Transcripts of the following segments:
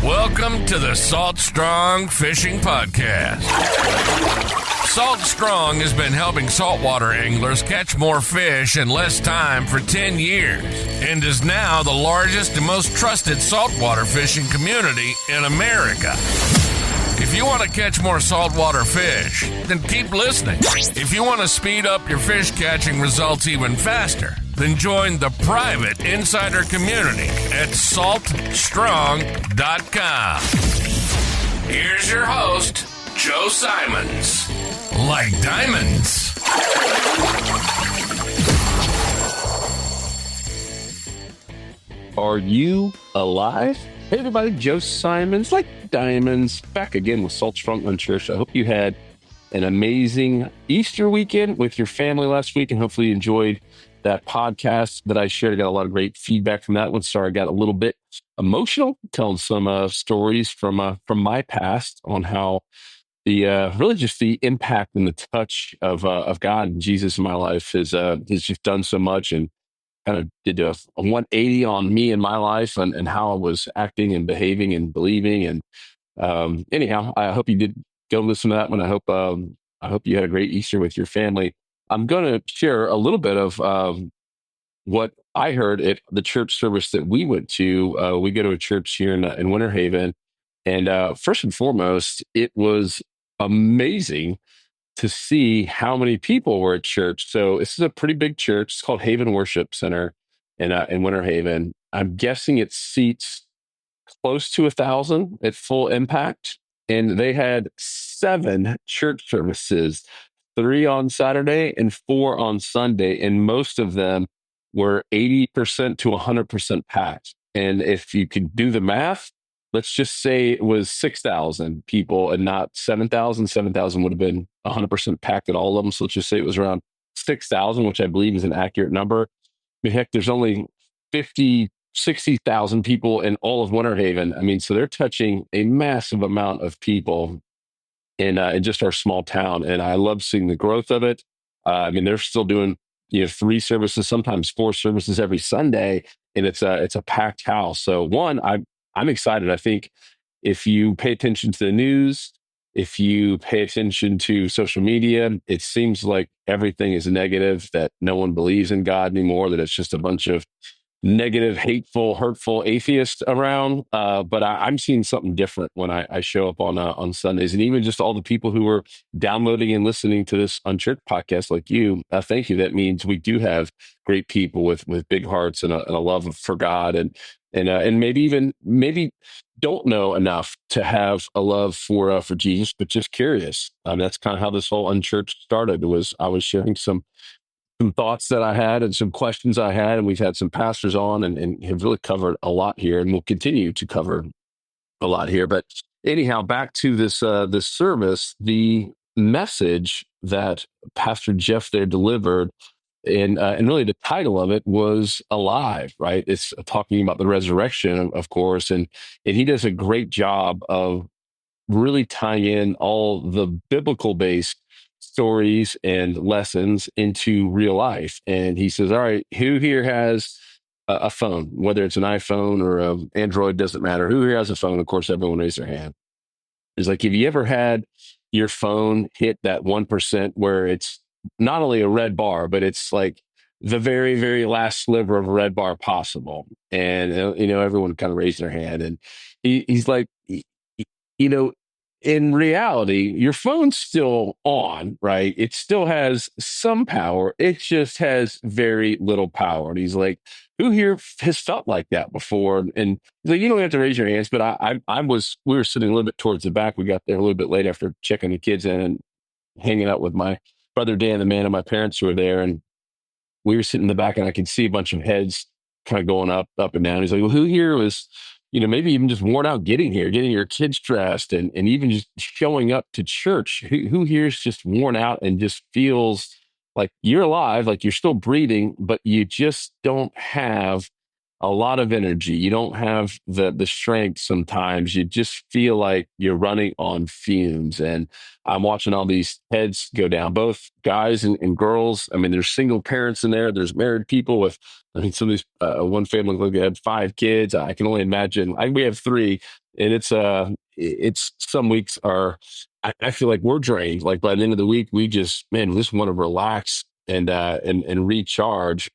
Welcome to the Salt Strong Fishing Podcast. Salt Strong has been helping saltwater anglers catch more fish in less time for 10 years and is now the largest and most trusted saltwater fishing community in America. If you want to catch more saltwater fish, then keep listening. If you want to speed up your fish catching results even faster, then join the private insider community at saltstrong.com. Here's your host, Joe Simons. Like diamonds. Are you alive? Hey everybody, Joe Simons, like diamonds, back again with Salt Strong UNCHURCHED. I hope you had an amazing Easter weekend with your family last week, and hopefully you enjoyed that podcast that I shared. I got a lot of great feedback from that one. Sorry, I got a little bit emotional telling some stories from my past on how the really just the impact and the touch of God and Jesus in my life has just done so much, and kind of did a 180 on me and my life and how I was acting and behaving and believing. And anyhow, I hope you did go listen to that one. I hope you had a great Easter with your family. I'm going to share a little bit of what I heard at the church service that we went to. We go to a church here in Winter Haven. And first and foremost, it was amazing to see how many people were at church. So this is a pretty big church. It's called Haven Worship Center in Winter Haven. I'm guessing it seats close to 1,000 at full impact. And they had 7 church services, 3 on Saturday and 4 on Sunday. And most of them were 80% to 100% packed. And if you could do the math, let's just say it was 6,000 people and not 7,000. 7,000 would have been 100% packed at all of them. So let's just say it was around 6,000, which I believe is an accurate number. I mean, heck, there's only 50, 60,000 people in all of Winter Haven. I mean, so they're touching a massive amount of people in just our small town. And I love seeing the growth of it. I mean, they're still doing 3 services, sometimes 4 services every Sunday, and it's a packed house. So I'm excited. I think if you pay attention to the news, if you pay attention to social media, it seems like everything is negative, that no one believes in God anymore, that it's just a bunch of negative, hateful, hurtful atheists around. But I'm seeing something different when I show up on Sundays. And even just all the people who are downloading and listening to this UNCHURCHED podcast like you, thank you. That means we do have great people with big hearts and a love for God, and maybe don't know enough to have a love for Jesus, but just curious. That's kind of how this whole UNCHURCHED started. I was sharing some thoughts that I had and some questions I had, and we've had some pastors on and have really covered a lot here, and we'll continue to cover a lot here. But anyhow, back to this service, the message that Pastor Jeff there delivered, and really the title of it was Alive, right? It's talking about the resurrection, of course, and he does a great job of really tying in all the biblical-based stories and lessons into real life. And he says, all right, who here has a phone, whether it's an iPhone or an Android, doesn't matter. Who here has a phone? Of course, everyone raised their hand. It's like, have you ever had your phone hit that 1% where it's not only a red bar, but it's like the very, very last sliver of a red bar possible? And, everyone kind of raised their hand. And he's like, in reality, your phone's still on, right? It still has some power. It just has very little power. And he's like, who here has felt like that before? And he's like, you don't have to raise your hands, but we were sitting a little bit towards the back. We got there a little bit late after checking the kids in and hanging out with my brother Dan, the man, and my parents who were there. And we were sitting in the back, and I could see a bunch of heads kind of going up and down. He's like, well, who here was maybe even just worn out getting your kids dressed and even just showing up to church? Who here is just worn out and just feels like you're alive, like you're still breathing, but you just don't have a lot of energy. You don't have the strength sometimes. You just feel like you're running on fumes. And I'm watching all these heads go down, both guys and girls. I mean, there's single parents in there. There's married people with, some of these, one family had 5 kids. I can only imagine. We have 3. And it's some weeks are, I feel like we're drained. Like by the end of the week, we just want to relax and recharge.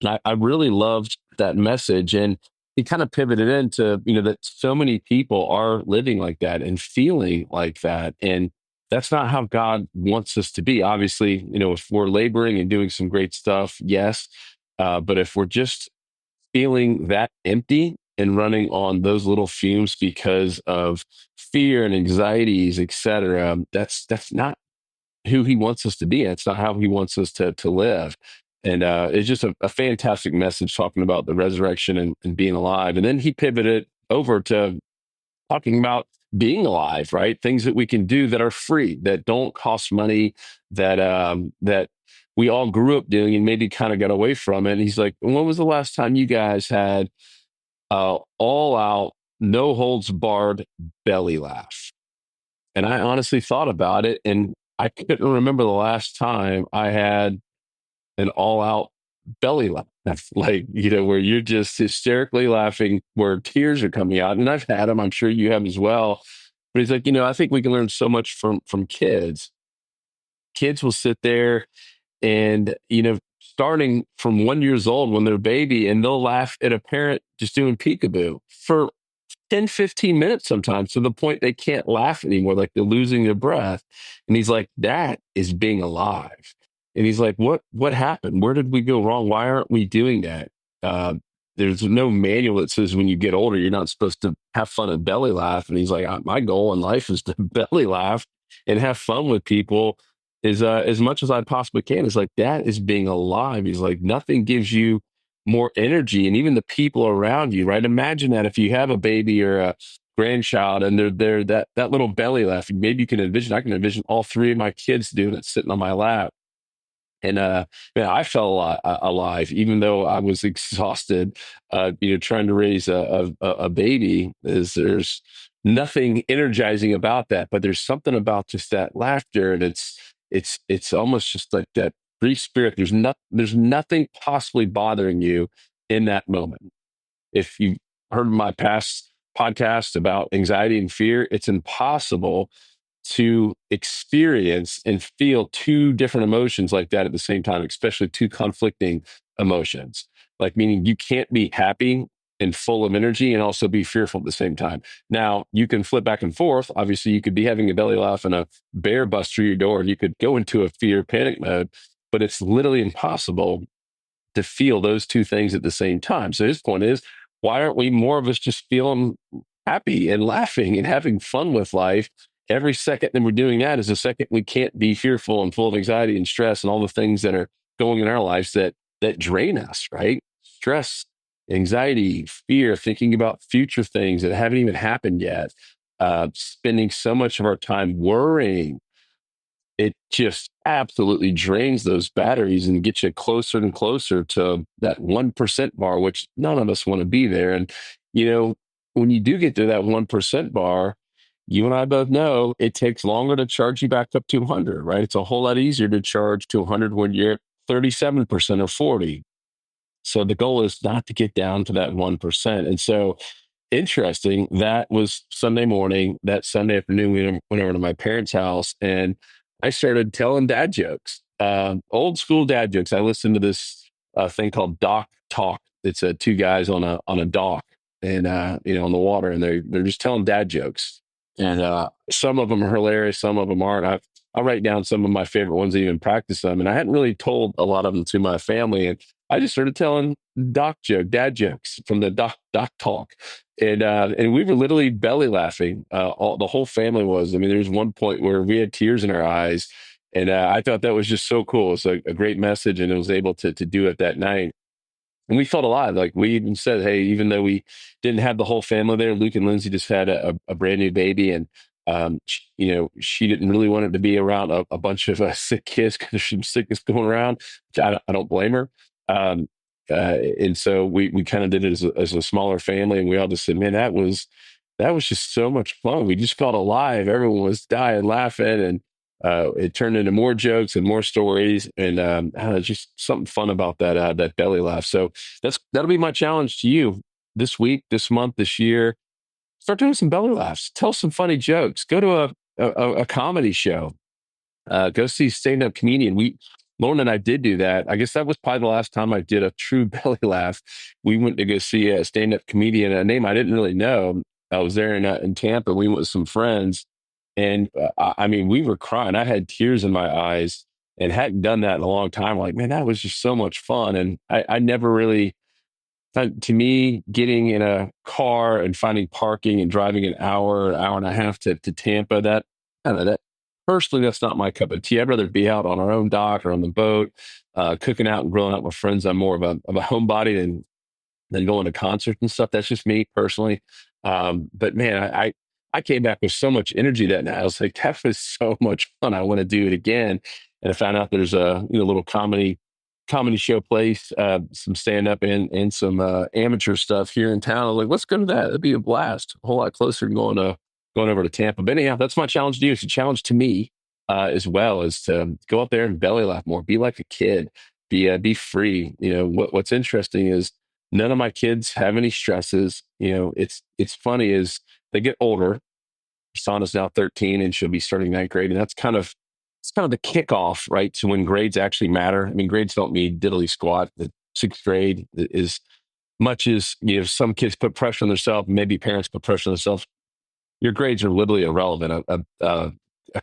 And I really loved that message. And he kind of pivoted into, that so many people are living like that and feeling like that. And that's not how God wants us to be. Obviously, if we're laboring and doing some great stuff, yes. But if we're just feeling that empty and running on those little fumes because of fear and anxieties, et cetera, that's not who he wants us to be. It's not how he wants us to live. And it's just a fantastic message talking about the resurrection and being alive. And then he pivoted over to talking about being alive, right? Things that we can do that are free, that don't cost money, that we all grew up doing and maybe kind of got away from it. And he's like, when was the last time you guys had all out, no holds barred belly laugh? And I honestly thought about it, and I couldn't remember the last time I had an all out belly laugh. That's like, where you're just hysterically laughing, where tears are coming out. And I've had them, I'm sure you have as well. But he's like, I think we can learn so much from kids. Kids will sit there and, starting from 1 years old when they're a baby, and they'll laugh at a parent just doing peekaboo for 10, 15 minutes sometimes, to the point they can't laugh anymore, like they're losing their breath. And he's like, that is being alive. And he's like, what happened? Where did we go wrong? Why aren't we doing that? Uh, there's no manual that says when you get older, you're not supposed to have fun and belly laugh. And he's like, my goal in life is to belly laugh and have fun with people as much as I possibly can. It's like, that is being alive. He's like, nothing gives you more energy, and even the people around you, right? Imagine that if you have a baby or a grandchild and they're that little belly laughing, maybe I can envision all three of my kids doing it, sitting on my lap. And man, I felt alive, even though I was exhausted. Trying to raise a baby, there's nothing energizing about that, but there's something about just that laughter, and it's almost just like that free spirit. There's nothing possibly bothering you in that moment. If you heard my past podcast about anxiety and fear, it's impossible to experience and feel two different emotions like that at the same time, especially two conflicting emotions. Like, meaning you can't be happy and full of energy and also be fearful at the same time. Now, you can flip back and forth. Obviously, you could be having a belly laugh and a bear bust through your door, and you could go into a fear panic mode, but it's literally impossible to feel those two things at the same time. So his point is, why aren't we more of us just feeling happy and laughing and having fun with life? Every second that we're doing that is a second we can't be fearful and full of anxiety and stress and all the things that are going in our lives that drain us, right? Stress, anxiety, fear, thinking about future things that haven't even happened yet, spending so much of our time worrying. It just absolutely drains those batteries and gets you closer and closer to that 1% bar, which none of us want to be there. And, when you do get to that 1% bar, you and I both know it takes longer to charge you back up to 100, right? It's a whole lot easier to charge to 100 when you're at 37% or 40. So the goal is not to get down to that 1%. And so, interesting, that was Sunday morning. That Sunday afternoon, we went over to my parents' house, and I started telling dad jokes, old school dad jokes. I listened to this thing called Dock Talk. It's two guys on a dock, and on the water, and they're just telling dad jokes. And some of them are hilarious, some of them aren't. I'll write down some of my favorite ones and even practice them. And I hadn't really told a lot of them to my family, and I just started telling dad jokes from the doc talk, and we were literally belly laughing. The whole family was. I mean, there's one point where we had tears in our eyes, and I thought that was just so cool. It's a great message, and it was able to do it that night. And we felt alive. Like, we even said, hey, even though we didn't have the whole family there, Luke and Lindsay just had a brand new baby. And, she didn't really want it to be around a bunch of sick kids because there's some sickness going around, which I don't blame her. Um, and so we kind of did it as a smaller family. And we all just said, man, that was just so much fun. We just felt alive. Everyone was dying, laughing. And it turned into more jokes and more stories, and just something fun about that belly laugh. So that'll be my challenge to you this week, this month, this year. start doing some belly laughs, tell some funny jokes, go to a comedy show, go see stand-up comedian. Lauren and I did do that. I guess that was probably the last time I did a true belly laugh. We went to go see a stand-up comedian, a name I didn't really know. I was there in Tampa. We went with some friends, and I mean, we were crying. I had tears in my eyes, and hadn't done that in a long time. Like, man, that was just so much fun. And I never really, to me, getting in a car and finding parking and driving an hour and a half to Tampa, that I don't know, that personally, that's not my cup of tea. I'd rather be out on our own dock or on the boat, cooking out and grilling out with friends. I'm more of a homebody than going to concerts and stuff. That's just me personally. But man, I came back with so much energy that night. I was like, that was so much fun. I want to do it again. And I found out there's a little comedy show place, some stand up and some amateur stuff here in town. I was like, let's go to that. It'd be a blast. A whole lot closer than going over to Tampa. But anyhow, that's my challenge to you. It's a challenge to me as well, is to go out there and belly laugh more. Be like a kid. Be free. What's interesting is none of my kids have any stresses. It's funny as they get older. Sana's now 13 and she'll be starting ninth grade. And it's kind of the kickoff, right, to when grades actually matter. I mean, grades don't mean diddly squat. The sixth grade is much as, some kids put pressure on themselves, maybe parents put pressure on themselves. Your grades are literally irrelevant. A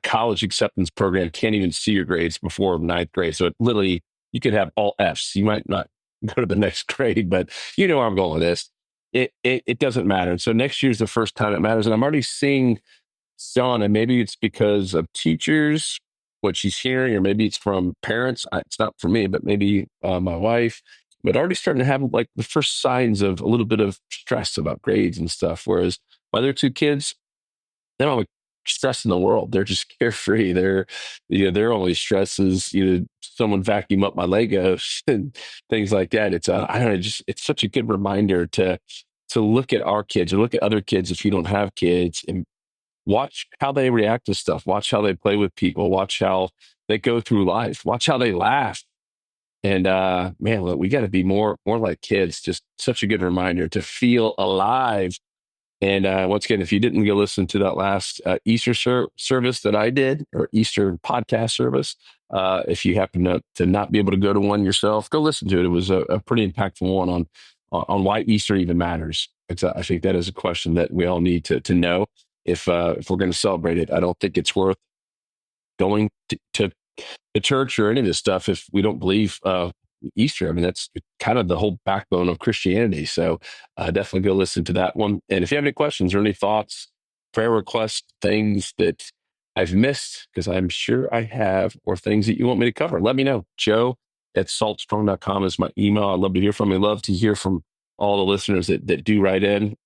college acceptance program can't even see your grades before ninth grade. So it literally, you could have all Fs. You might not go to the next grade, but you know where I'm going with this. It doesn't matter. And so next year's the first time it matters. And I'm already seeing Sean, and maybe it's because of teachers, what she's hearing, or maybe it's from parents. It's not for me, but maybe my wife, but already starting to have like the first signs of a little bit of stress about grades and stuff. Whereas my other two kids, they don't have stress in the world. They're just carefree. Their only stress is someone vacuum up my Legos and things like that. It's I don't know, it's such a good reminder to look at our kids or look at other kids if you don't have kids, and watch how they react to stuff. Watch how they play with people. Watch how they go through life. Watch how they laugh. And man, look, we got to be more like kids. Just such a good reminder to feel alive. And once again, if you didn't go listen to that last Easter service that I did, or Easter podcast service, if you happen to not be able to go to one yourself, go listen to it. It was a pretty impactful one on why Easter even matters. I think that is a question that we all need to know if we're going to celebrate it. I don't think it's worth going to the church or any of this stuff if we don't believe Easter. I mean, that's kind of the whole backbone of Christianity. So definitely go listen to that one. And if you have any questions or any thoughts, prayer requests, things that I've missed, because I'm sure I have, or things that you want me to cover, let me know. Joe@saltstrong.com is my email. I'd love to hear from you. Love to hear from all the listeners that do write in.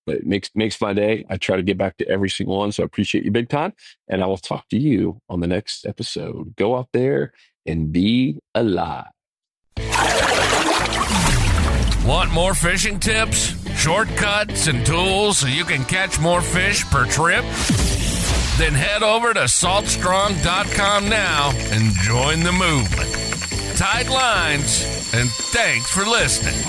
But it makes my day. I try to get back to every single one. So I appreciate you big time. And I will talk to you on the next episode. Go out there and be alive. Want more fishing tips, shortcuts, and tools so you can catch more fish per trip? Then head over to saltstrong.com now and join the movement. Tight lines, and thanks for listening.